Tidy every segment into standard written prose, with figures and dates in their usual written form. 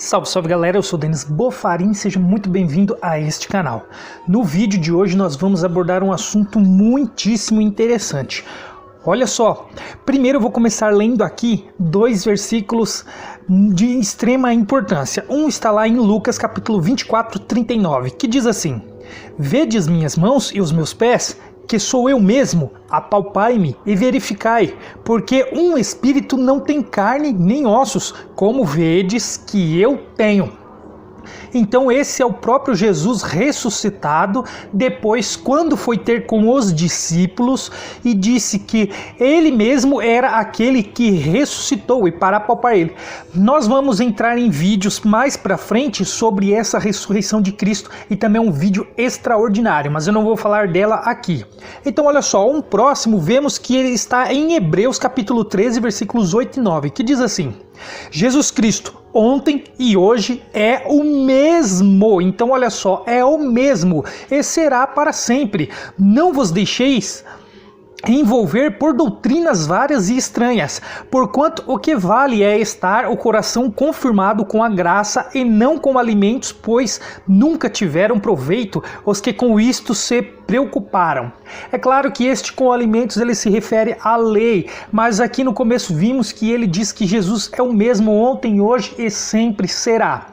Salve, salve galera, eu sou Denis Bofarin, seja muito bem-vindo a este canal. No vídeo de hoje nós vamos abordar um assunto muitíssimo interessante. Olha só, primeiro eu vou começar lendo aqui dois versículos de extrema importância. Um está lá em Lucas capítulo 24, 39, que diz assim: Vede as minhas mãos e os meus pés, que sou eu mesmo, apalpai-me e verificai, porque um espírito não tem carne nem ossos, como vedes que eu tenho. Então esse é o próprio Jesus ressuscitado, depois quando foi ter com os discípulos e disse que ele mesmo era aquele que ressuscitou e para apalpar ele. Nós vamos entrar em vídeos mais para frente sobre essa ressurreição de Cristo e também um vídeo extraordinário, mas eu não vou falar dela aqui. Então olha só, um próximo vemos que ele está em Hebreus capítulo 13, versículos 8 e 9, que diz assim: Jesus Cristo, ontem e hoje é o mesmo. Então olha só, é o mesmo e será para sempre. Não vos deixeis envolver por doutrinas várias e estranhas, porquanto o que vale é estar o coração confirmado com a graça e não com alimentos, pois nunca tiveram proveito os que com isto se preocuparam. É claro que este com alimentos ele se refere à lei, mas aqui no começo vimos que ele diz que Jesus é o mesmo ontem, hoje e sempre será.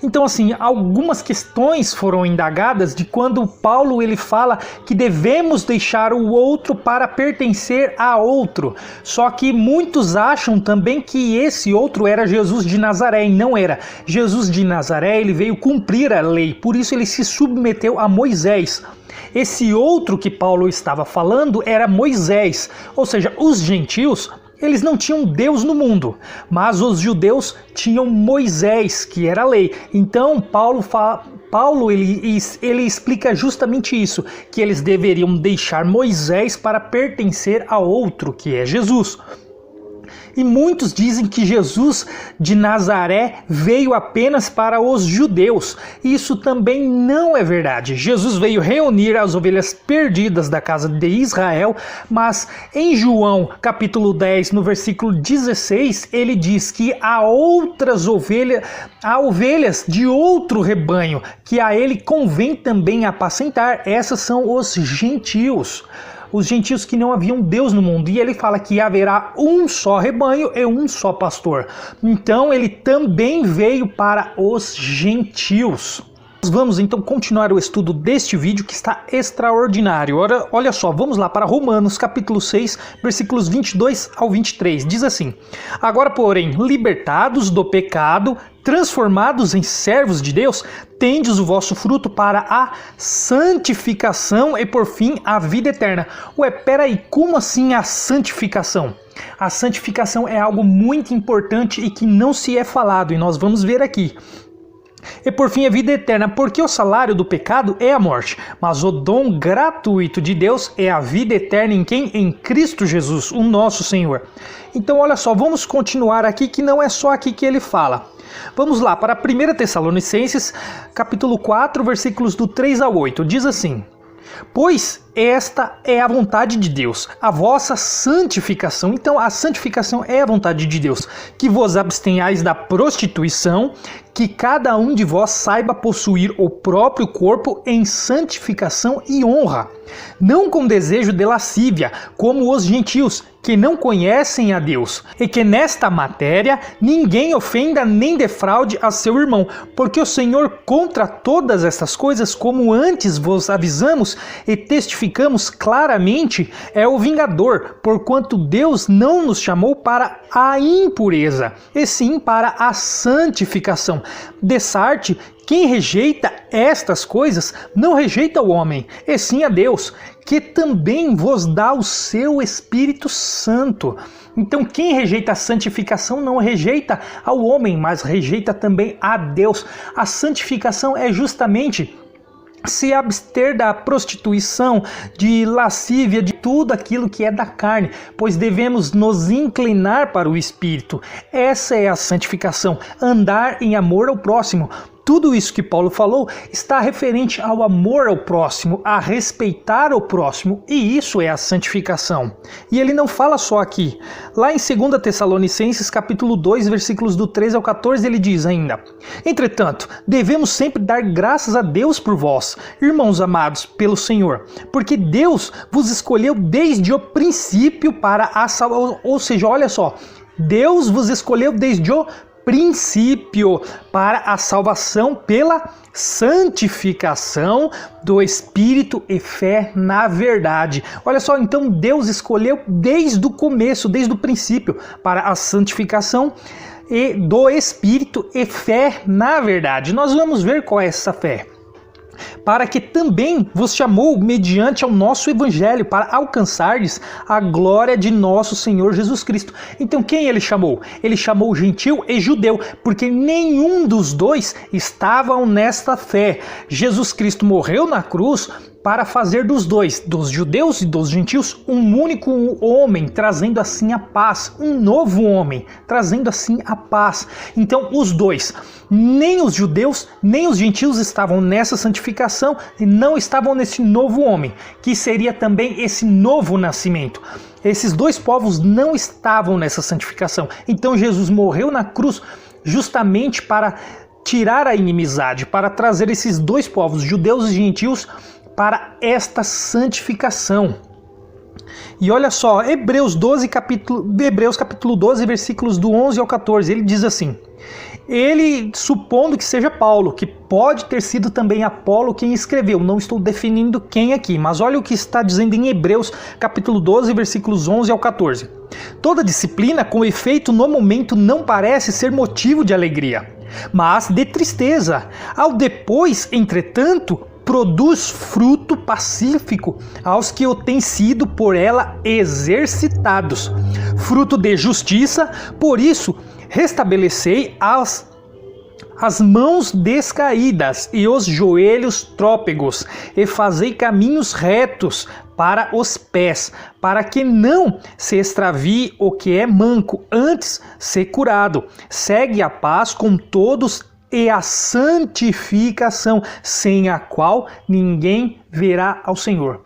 Então assim, algumas questões foram indagadas de quando Paulo ele fala que devemos deixar o outro para pertencer a outro. Só que muitos acham também que esse outro era Jesus de Nazaré, e não era. Jesus de Nazaré ele veio cumprir a lei, por isso ele se submeteu a Moisés. Esse outro que Paulo estava falando era Moisés, ou seja, os gentios eles não tinham Deus no mundo, mas os judeus tinham Moisés, que era a lei. Então Paulo ele explica justamente isso, que eles deveriam deixar Moisés para pertencer a outro, que é Jesus. E muitos dizem que Jesus de Nazaré veio apenas para os judeus. Isso também não é verdade. Jesus veio reunir as ovelhas perdidas da casa de Israel, mas em João capítulo 10, no versículo 16, ele diz que há ovelhas de outro rebanho, que a ele convém também apacentar. Essas são os gentios. Os gentios que não haviam Deus no mundo, e ele fala que haverá um só rebanho e um só pastor. Então ele também veio para os gentios. Vamos então continuar o estudo deste vídeo que está extraordinário. Olha só, vamos lá para Romanos capítulo 6, versículos 22 ao 23. Diz assim: Agora, porém, libertados do pecado, transformados em servos de Deus, tendes o vosso fruto para a santificação e por fim a vida eterna. Ué, peraí, como assim a santificação? A santificação é algo muito importante e que não se é falado, e nós vamos ver aqui. E por fim a vida eterna, porque o salário do pecado é a morte, mas o dom gratuito de Deus é a vida eterna em quem? Em Cristo Jesus, o nosso Senhor. Então olha só, vamos continuar aqui, que não é só aqui que ele fala. Vamos lá para 1 Tessalonicenses, capítulo 4, versículos do 3 ao 8, diz assim: Pois esta é a vontade de Deus, a vossa santificação. Então a santificação é a vontade de Deus, que vos abstenhais da prostituição, que cada um de vós saiba possuir o próprio corpo em santificação e honra, não com desejo de lascívia, como os gentios, que não conhecem a Deus, e que nesta matéria ninguém ofenda nem defraude a seu irmão, porque o Senhor contra todas estas coisas, como antes vos avisamos e testificamos claramente, é o vingador, porquanto Deus não nos chamou para a impureza, e sim para a santificação. Dessarte, quem rejeita estas coisas não rejeita o homem, e sim a Deus, que também vos dá o seu Espírito Santo. Então quem rejeita a santificação não rejeita ao homem, mas rejeita também a Deus. A santificação é justamente se abster da prostituição, de lascívia, de tudo aquilo que é da carne, pois devemos nos inclinar para o Espírito. Essa é a santificação, andar em amor ao próximo. tudo isso que Paulo falou está referente ao amor ao próximo, a respeitar o próximo, e isso é a santificação. E ele não fala só aqui. Lá em 2 Tessalonicenses, capítulo 2, versículos do 13 ao 14, ele diz ainda: entretanto, devemos sempre dar graças a Deus por vós, irmãos amados pelo Senhor, porque Deus vos escolheu desde o princípio para a salvação. Ou seja, olha só, Deus vos escolheu desde o princípio para a salvação pela santificação do Espírito e fé na verdade. Olha só, então Deus escolheu desde o começo, desde o princípio, para a santificação e do Espírito e fé na verdade. Nós vamos ver qual é essa fé. Para que também vos chamou mediante ao nosso evangelho, para alcançardes a glória de nosso Senhor Jesus Cristo. Então quem ele chamou? Ele chamou gentil e judeu, porque nenhum dos dois estavam nesta fé. Jesus Cristo morreu na cruz para fazer dos dois, dos judeus e dos gentios, um único homem, trazendo assim a paz, um novo homem, trazendo assim a paz. Então os dois, nem os judeus, nem os gentios estavam nessa santificação e não estavam nesse novo homem, que seria também esse novo nascimento. Esses dois povos não estavam nessa santificação. Então Jesus morreu na cruz justamente para tirar a inimizade, para trazer esses dois povos, judeus e gentios, para esta santificação. E olha só, Hebreus capítulo 12, versículos do 11 ao 14, ele diz assim: ele, supondo que seja Paulo, que pode ter sido também Apolo quem escreveu, não estou definindo quem aqui, mas olha o que está dizendo em Hebreus capítulo 12, versículos 11 ao 14. Toda disciplina, com efeito, no momento não parece ser motivo de alegria, mas de tristeza. Ao depois, entretanto, produz fruto pacífico aos que o têm sido por ela exercitados, fruto de justiça. Por isso, restabelecei as mãos descaídas e os joelhos trópegos, e fazei caminhos retos para os pés, para que não se extravie o que é manco, antes ser curado. Segue a paz com todos e a santificação, sem a qual ninguém verá ao Senhor.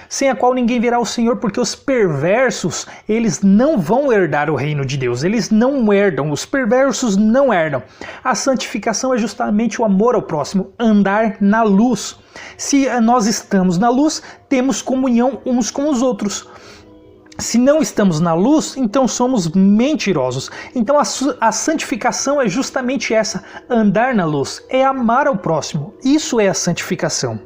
Sem a qual ninguém verá ao Senhor, porque os perversos, eles não vão herdar o reino de Deus. Eles não herdam, os perversos não herdam. A santificação é justamente o amor ao próximo, andar na luz. Se nós estamos na luz, temos comunhão uns com os outros. Se não estamos na luz, então somos mentirosos. Então a santificação é justamente essa, andar na luz, é amar ao próximo. Isso é a santificação.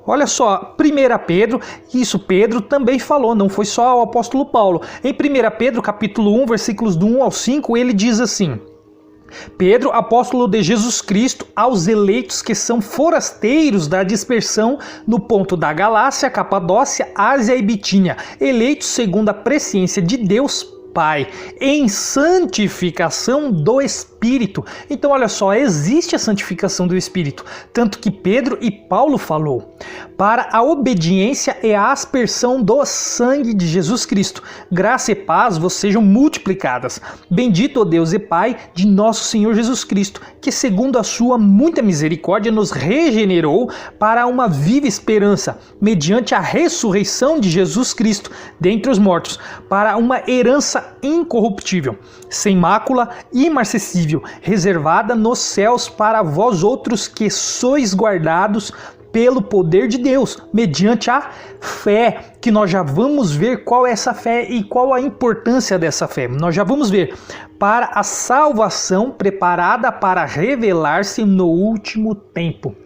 Olha só, 1 Pedro, isso Pedro também falou, não foi só o apóstolo Paulo. Em 1 Pedro capítulo 1, versículos do 1 ao 5, ele diz assim: Pedro, apóstolo de Jesus Cristo, aos eleitos que são forasteiros da dispersão no ponto da Galácia, Capadócia, Ásia e Bitínia, eleitos segundo a presciência de Deus Pai, em santificação do Espírito. Então olha só, existe a santificação do Espírito, tanto que Pedro e Paulo falou, para a obediência e a aspersão do sangue de Jesus Cristo. Graça e paz vos sejam multiplicadas. Bendito o Deus e Pai de nosso Senhor Jesus Cristo, que segundo a sua muita misericórdia nos regenerou para uma viva esperança, mediante a ressurreição de Jesus Cristo dentre os mortos, para uma herança incorruptível, sem mácula, imarcessível, reservada nos céus para vós outros que sois guardados pelo poder de Deus, mediante a fé, que nós já vamos ver qual é essa fé e qual a importância dessa fé. Nós já vamos ver, para a salvação preparada para revelar-se no último tempo.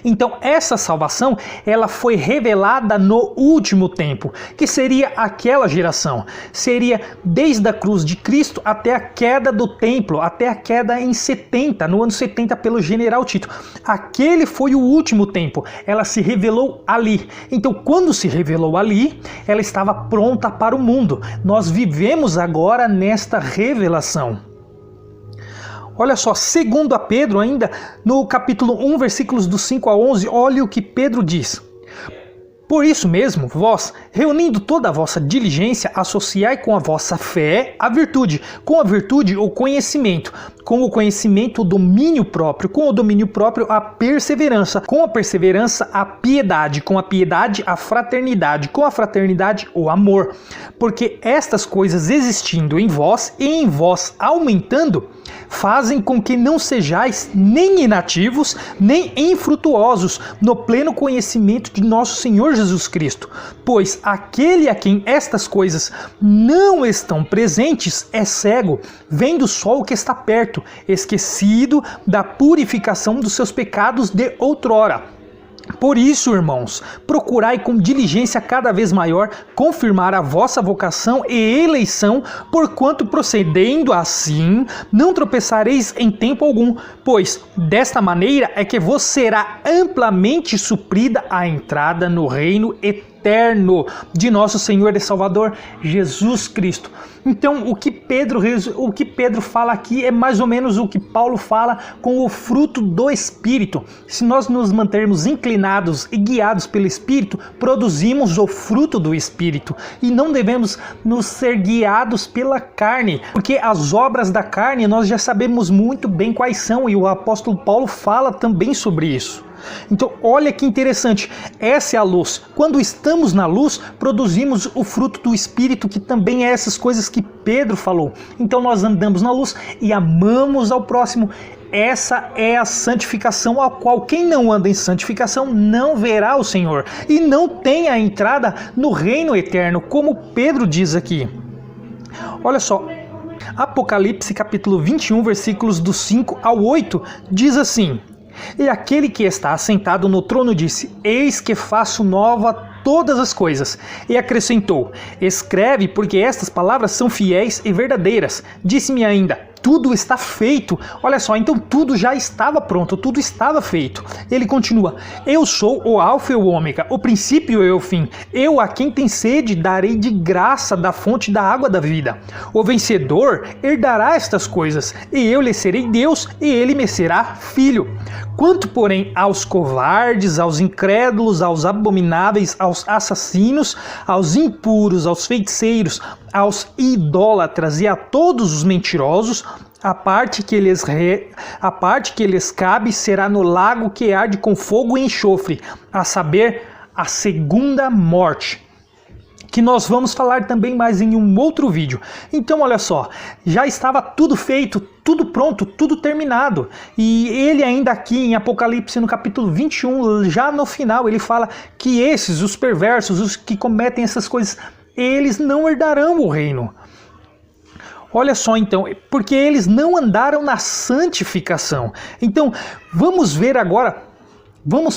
Então essa salvação, ela foi revelada no último tempo, que seria aquela geração. Seria desde a cruz de Cristo até a queda do templo, até a queda em 70, no ano 70 pelo general Tito. Aquele foi o último tempo, ela se revelou ali. Então quando se revelou ali, ela estava pronta para o mundo. Nós vivemos agora nesta revelação. Olha só, segundo a Pedro, ainda no capítulo 1, versículos do 5 a 11, olha o que Pedro diz. Por isso mesmo, vós, reunindo toda a vossa diligência, associai com a vossa fé a virtude, com a virtude o conhecimento, com o conhecimento o domínio próprio, com o domínio próprio a perseverança, com a perseverança a piedade, com a piedade a fraternidade, com a fraternidade o amor. Porque estas coisas existindo em vós e em vós aumentando, fazem com que não sejais nem inativos, nem infrutuosos no pleno conhecimento de nosso Senhor Jesus Cristo. Pois aquele a quem estas coisas não estão presentes é cego, vendo só o que está perto, esquecido da purificação dos seus pecados de outrora. Por isso, irmãos, procurai com diligência cada vez maior confirmar a vossa vocação e eleição, porquanto procedendo assim, não tropeçareis em tempo algum, pois desta maneira é que vos será amplamente suprida a entrada no reino eterno de nosso Senhor e Salvador Jesus Cristo. Então, o que Pedro fala aqui é mais ou menos o que Paulo fala com o fruto do Espírito. Se nós nos mantermos inclinados e guiados pelo Espírito, produzimos o fruto do Espírito. E não devemos nos ser guiados pela carne, porque as obras da carne nós já sabemos muito bem quais são, e o apóstolo Paulo fala também sobre isso. Então, olha que interessante, essa é a luz. Quando estamos na luz, produzimos o fruto do Espírito, que também é essas coisas que Pedro falou. Então, nós andamos na luz e amamos ao próximo. Essa é a santificação, a qual quem não anda em santificação não verá o Senhor e não tem a entrada no reino eterno, como Pedro diz aqui. Olha só, Apocalipse capítulo 21, versículos do 5 ao 8, diz assim: E aquele que está assentado no trono disse: Eis que faço nova todas as coisas. E acrescentou: Escreve, porque estas palavras são fiéis e verdadeiras. Disse-me ainda: Tudo está feito. Olha só, então tudo já estava pronto, tudo estava feito. Ele continua: Eu sou o Alfa e o Ômega, o princípio e o fim. Eu a quem tem sede darei de graça da fonte da água da vida. O vencedor herdará estas coisas, e eu lhe serei Deus, e ele me será filho. Quanto, porém, aos covardes, aos incrédulos, aos abomináveis, aos assassinos, aos impuros, aos feiticeiros, aos idólatras e a todos os mentirosos, a parte que lhes cabe será no lago que arde com fogo e enxofre, a saber, a segunda morte, que nós vamos falar também mais em um outro vídeo. Então, olha só, já estava tudo feito, tudo pronto, tudo terminado. E ele ainda aqui em Apocalipse, no capítulo 21, já no final, ele fala que esses, os perversos, os que cometem essas coisas, eles não herdarão o reino. Olha só então, porque eles não andaram na santificação. Então, vamos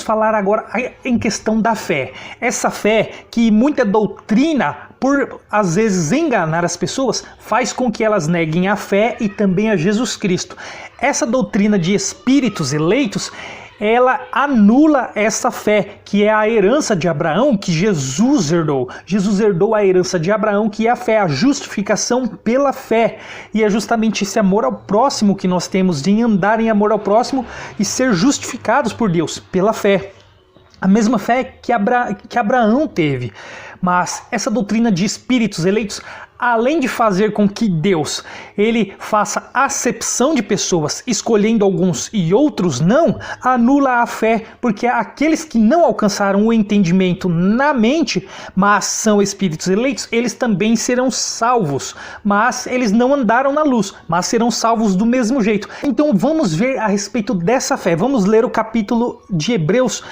falar agora em questão da fé. Essa fé que muita doutrina, por às vezes enganar as pessoas, faz com que elas neguem a fé e também a Jesus Cristo. Essa doutrina de espíritos eleitos, ela anula essa fé, que é a herança de Abraão, que Jesus herdou. Jesus herdou a herança de Abraão, que é a fé, a justificação pela fé. E é justamente esse amor ao próximo que nós temos, de andar em amor ao próximo e ser justificados por Deus pela fé. A mesma fé que Abraão teve. Mas essa doutrina de espíritos eleitos, além de fazer com que Deus ele faça acepção de pessoas, escolhendo alguns e outros não, anula a fé, porque aqueles que não alcançaram o entendimento na mente, mas são espíritos eleitos, eles também serão salvos, mas eles não andaram na luz, mas serão salvos do mesmo jeito. Então vamos ver a respeito dessa fé. Vamos ler o capítulo de Hebreus,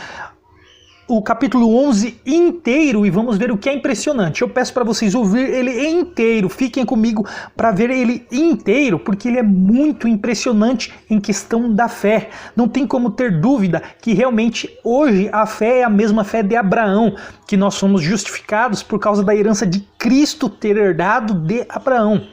o capítulo 11 inteiro, e vamos ver o que é impressionante. Eu peço para vocês ouvir ele inteiro, fiquem comigo para ver ele inteiro, porque ele é muito impressionante em questão da fé. Não tem como ter dúvida que realmente hoje a fé é a mesma fé de Abraão, que nós somos justificados por causa da herança de Cristo ter herdado de Abraão.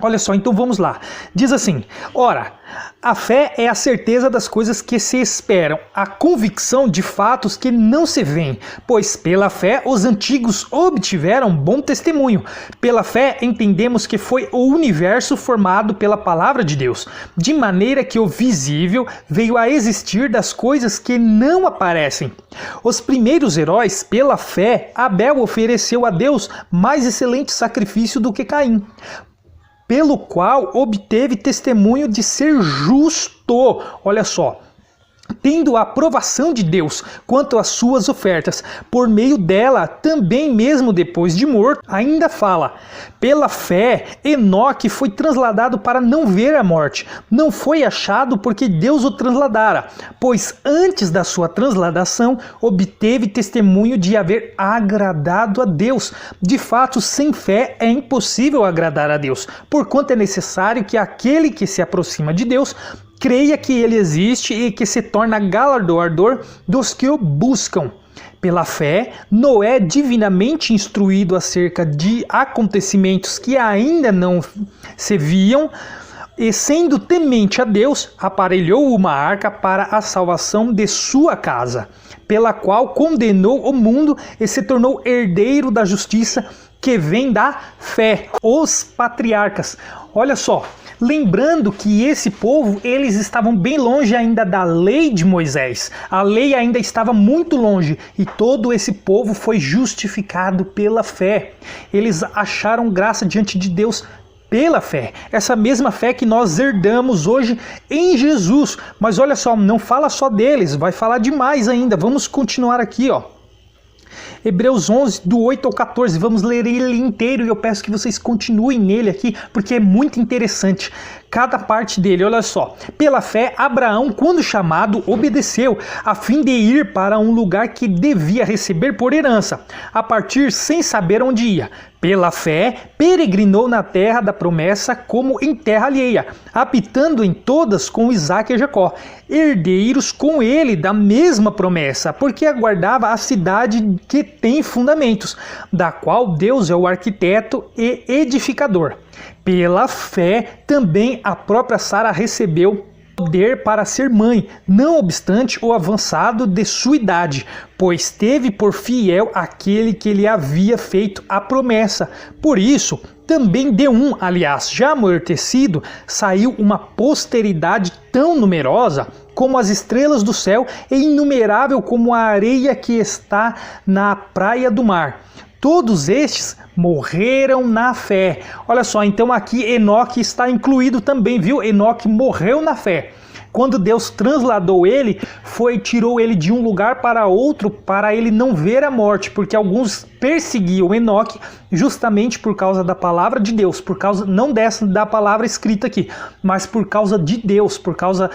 Olha só, então vamos lá. Diz assim: ora, a fé é a certeza das coisas que se esperam, a convicção de fatos que não se veem, pois pela fé os antigos obtiveram bom testemunho. Pela fé entendemos que foi o universo formado pela palavra de Deus, de maneira que o visível veio a existir das coisas que não aparecem. Os primeiros heróis, pela fé, Abel ofereceu a Deus mais excelente sacrifício do que Caim, pelo qual obteve testemunho de ser justo. Olha só, tendo a aprovação de Deus quanto às suas ofertas. Por meio dela, também mesmo depois de morto, ainda fala. Pela fé, Enoque foi transladado para não ver a morte. Não foi achado porque Deus o transladara, pois antes da sua transladação, obteve testemunho de haver agradado a Deus. De fato, sem fé é impossível agradar a Deus, porquanto é necessário que aquele que se aproxima de Deus creia que ele existe e que se torna galardoador dos que o buscam. Pela fé, Noé, divinamente instruído acerca de acontecimentos que ainda não se viam, e sendo temente a Deus, aparelhou uma arca para a salvação de sua casa, pela qual condenou o mundo e se tornou herdeiro da justiça que vem da fé. Os patriarcas. Olha só, lembrando que esse povo, eles estavam bem longe ainda da lei de Moisés. A lei ainda estava muito longe e todo esse povo foi justificado pela fé. Eles acharam graça diante de Deus pela fé. Essa mesma fé que nós herdamos hoje em Jesus. Mas olha só, não fala só deles, vai falar demais ainda. Vamos continuar aqui, ó. Hebreus 11, do 8 ao 14, vamos ler ele inteiro e eu peço que vocês continuem nele aqui, porque é muito interessante cada parte dele. Olha só, pela fé, Abraão, quando chamado, obedeceu, a fim de ir para um lugar que devia receber por herança, a partir sem saber onde ia. Pela fé, peregrinou na terra da promessa como em terra alheia, habitando em todas com Isaque e Jacó, herdeiros com ele da mesma promessa, porque aguardava a cidade que tem fundamentos, da qual Deus é o arquiteto e edificador. Pela fé, também a própria Sara recebeu poder para ser mãe, não obstante o avançado de sua idade, pois teve por fiel aquele que lhe havia feito a promessa. Por isso, também de um, aliás, já amortecido, saiu uma posteridade tão numerosa como as estrelas do céu e inumerável como a areia que está na praia do mar. Todos estes morreram na fé. Olha só, então aqui Enoque está incluído também, viu? Enoque morreu na fé. Quando Deus transladou ele, tirou ele de um lugar para outro para ele não ver a morte, porque alguns perseguiam Enoque justamente por causa da palavra de Deus, por causa não da palavra escrita aqui, mas por causa de Deus, por causa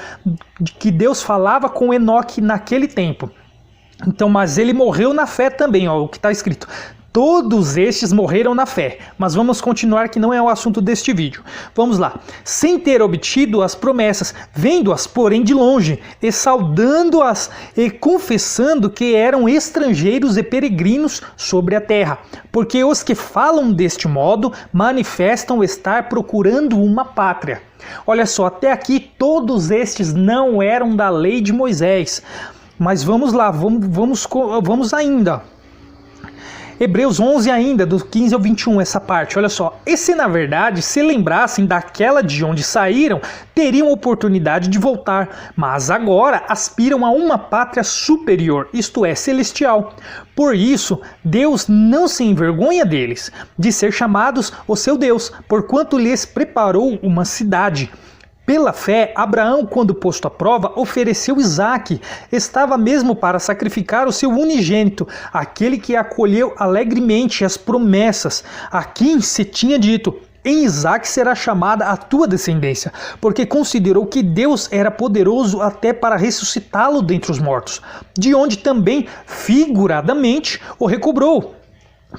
de que Deus falava com Enoque naquele tempo. Então, mas ele morreu na fé também, ó, o que está escrito. Todos estes morreram na fé, mas vamos continuar que não é o assunto deste vídeo. Vamos lá. Sem ter obtido as promessas, vendo-as, porém, de longe, e saudando-as e confessando que eram estrangeiros e peregrinos sobre a terra. Porque os que falam deste modo manifestam estar procurando uma pátria. Olha só, até aqui todos estes não eram da lei de Moisés. Mas vamos lá, vamos ainda. Hebreus 11 ainda, do 15 ao 21, essa parte, olha só. E se na verdade se lembrassem daquela de onde saíram, teriam oportunidade de voltar, mas agora aspiram a uma pátria superior, isto é, celestial. Por isso, Deus não se envergonha deles, de ser chamados o seu Deus, porquanto lhes preparou uma cidade. Pela fé, Abraão, quando posto à prova, ofereceu Isaque. Estava mesmo para sacrificar o seu unigênito, aquele que acolheu alegremente as promessas, a quem se tinha dito: em Isaque será chamada a tua descendência, porque considerou que Deus era poderoso até para ressuscitá-lo dentre os mortos, de onde também, figuradamente, o recobrou.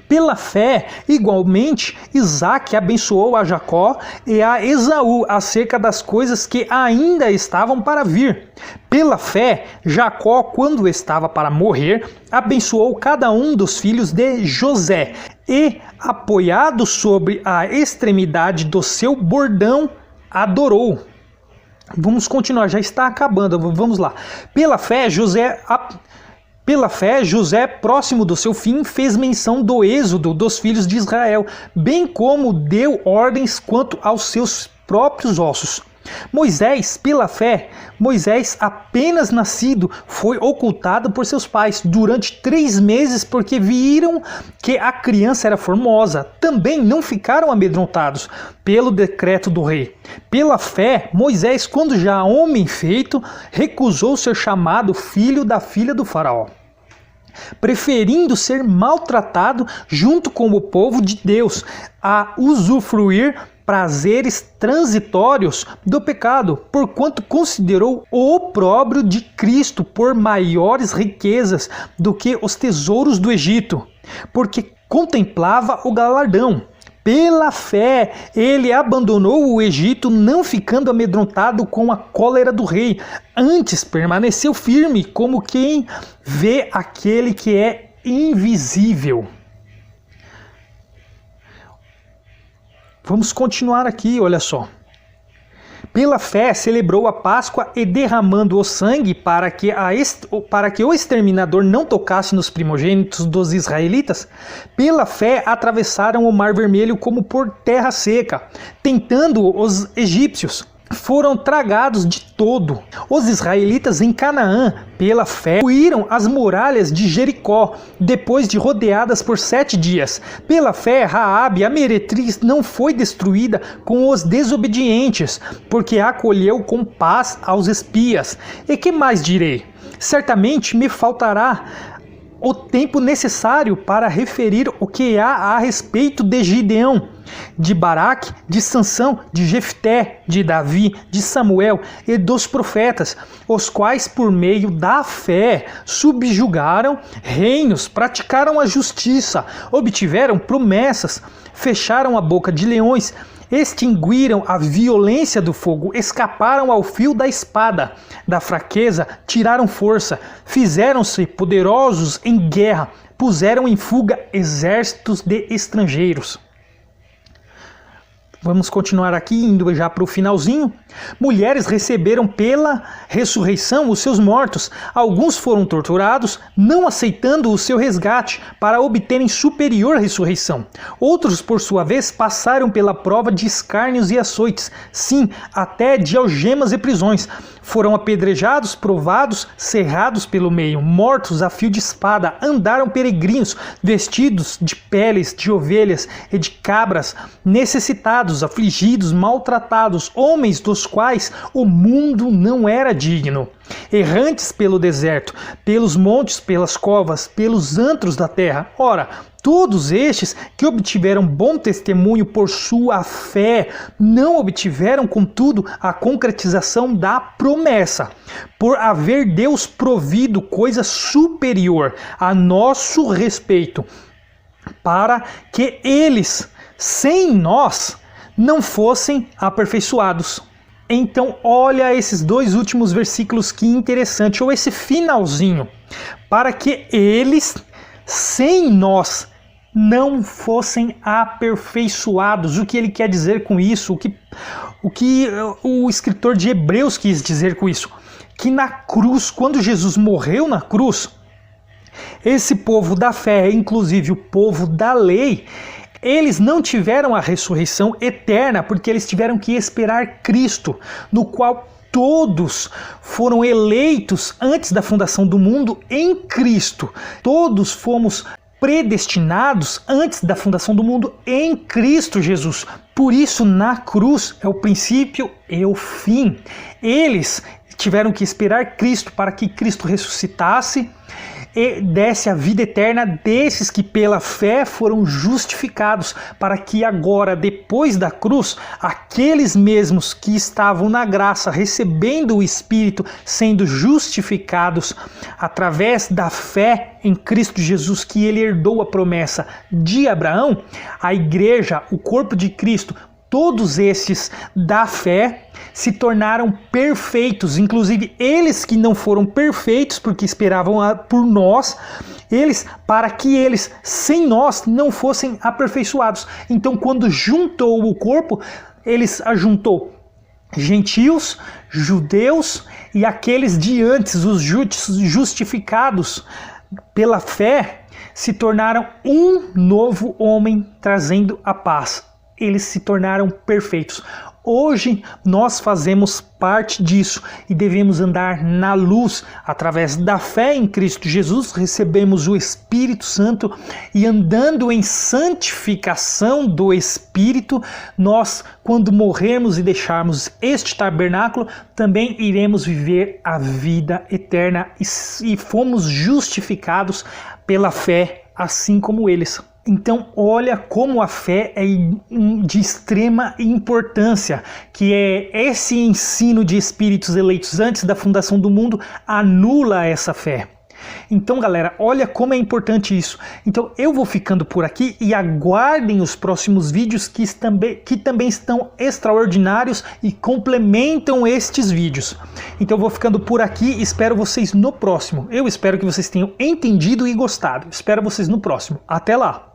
Pela fé, igualmente, Isaque abençoou a Jacó e a Esaú acerca das coisas que ainda estavam para vir. Pela fé, Jacó, quando estava para morrer, abençoou cada um dos filhos de José e, apoiado sobre a extremidade do seu bordão, adorou. Vamos continuar, já está acabando, vamos lá. Pela fé, José, próximo do seu fim, fez menção do êxodo dos filhos de Israel, bem como deu ordens quanto aos seus próprios ossos. Pela fé, Moisés, apenas nascido, foi ocultado por seus pais durante 3 meses porque viram que a criança era formosa. Também não ficaram amedrontados pelo decreto do rei. Pela fé, Moisés, quando já homem feito, recusou ser chamado filho da filha do faraó, preferindo ser maltratado junto com o povo de Deus a usufruir prazeres transitórios do pecado, porquanto considerou o opróbrio de Cristo por maiores riquezas do que os tesouros do Egito, porque contemplava o galardão. Pela fé, ele abandonou o Egito, não ficando amedrontado com a cólera do rei. Antes permaneceu firme, como quem vê aquele que é invisível. Vamos continuar aqui, olha só. Pela fé, celebrou a Páscoa e derramando o sangue para que o exterminador não tocasse nos primogênitos dos israelitas, pela fé atravessaram o Mar Vermelho como por terra seca, tentando os egípcios. Foram tragados de todo. Os israelitas em Canaã, pela fé, ruíram as muralhas de Jericó, depois de rodeadas por 7 dias. Pela fé, Raabe, a meretriz, não foi destruída com os desobedientes, porque acolheu com paz aos espias. E que mais direi? Certamente me faltará o tempo necessário para referir o que há a respeito de Gideão, de Baraque, de Sansão, de Jefté, de Davi, de Samuel e dos profetas, os quais por meio da fé subjugaram reinos, praticaram a justiça, obtiveram promessas, fecharam a boca de leões, extinguiram a violência do fogo, escaparam ao fio da espada, da fraqueza tiraram força, fizeram-se poderosos em guerra, puseram em fuga exércitos de estrangeiros. Vamos continuar aqui, indo já para o finalzinho. Mulheres receberam pela ressurreição os seus mortos. Alguns foram torturados, não aceitando o seu resgate para obterem superior ressurreição. Outros, por sua vez, passaram pela prova de escárnios e açoites, sim, até de algemas e prisões. Foram apedrejados, provados, cerrados pelo meio, mortos a fio de espada, andaram peregrinos, vestidos de peles de ovelhas e de cabras, necessitados, afligidos, maltratados, homens dos quais o mundo não era digno. Errantes pelo deserto, pelos montes, pelas covas, pelos antros da terra. Ora, todos estes que obtiveram bom testemunho por sua fé, não obtiveram, contudo, a concretização da promessa, por haver Deus provido coisa superior a nosso respeito, para que eles, sem nós, não fossem aperfeiçoados. Então, olha esses 2 últimos versículos, que interessante, ou esse finalzinho, para que eles, sem nós, não fossem aperfeiçoados. O que ele quer dizer com isso? O que o escritor de Hebreus quis dizer com isso? Que na cruz, quando Jesus morreu na cruz, esse povo da fé, inclusive o povo da lei, eles não tiveram a ressurreição eterna, porque eles tiveram que esperar Cristo, no qual todos foram eleitos antes da fundação do mundo em Cristo. Todos fomos predestinados antes da fundação do mundo em Cristo Jesus. Por isso, na cruz é o princípio e o fim. Eles tiveram que esperar Cristo para que Cristo ressuscitasse e desse a vida eterna desses que pela fé foram justificados, para que agora, depois da cruz, aqueles mesmos que estavam na graça, recebendo o Espírito, sendo justificados através da fé em Cristo Jesus, que ele herdou a promessa de Abraão, a igreja, o corpo de Cristo, todos estes da fé se tornaram perfeitos, inclusive eles que não foram perfeitos porque esperavam por nós, para que eles, sem nós, não fossem aperfeiçoados. Então, quando juntou o corpo, eles ajuntou gentios, judeus e aqueles de antes, os justificados pela fé, se tornaram um novo homem, trazendo a paz. Eles se tornaram perfeitos. Hoje nós fazemos parte disso e devemos andar na luz. Através da fé em Cristo Jesus, recebemos o Espírito Santo e andando em santificação do Espírito, nós, quando morrermos e deixarmos este tabernáculo, também iremos viver a vida eterna e fomos justificados pela fé, assim como eles. Então, olha como a fé é de extrema importância, que é esse ensino de espíritos eleitos antes da fundação do mundo anula essa fé. Então, galera, olha como é importante isso. Então, eu vou ficando por aqui e aguardem os próximos vídeos que também estão extraordinários e complementam estes vídeos. Então, eu vou ficando por aqui e espero vocês no próximo. Eu espero que vocês tenham entendido e gostado. Espero vocês no próximo. Até lá!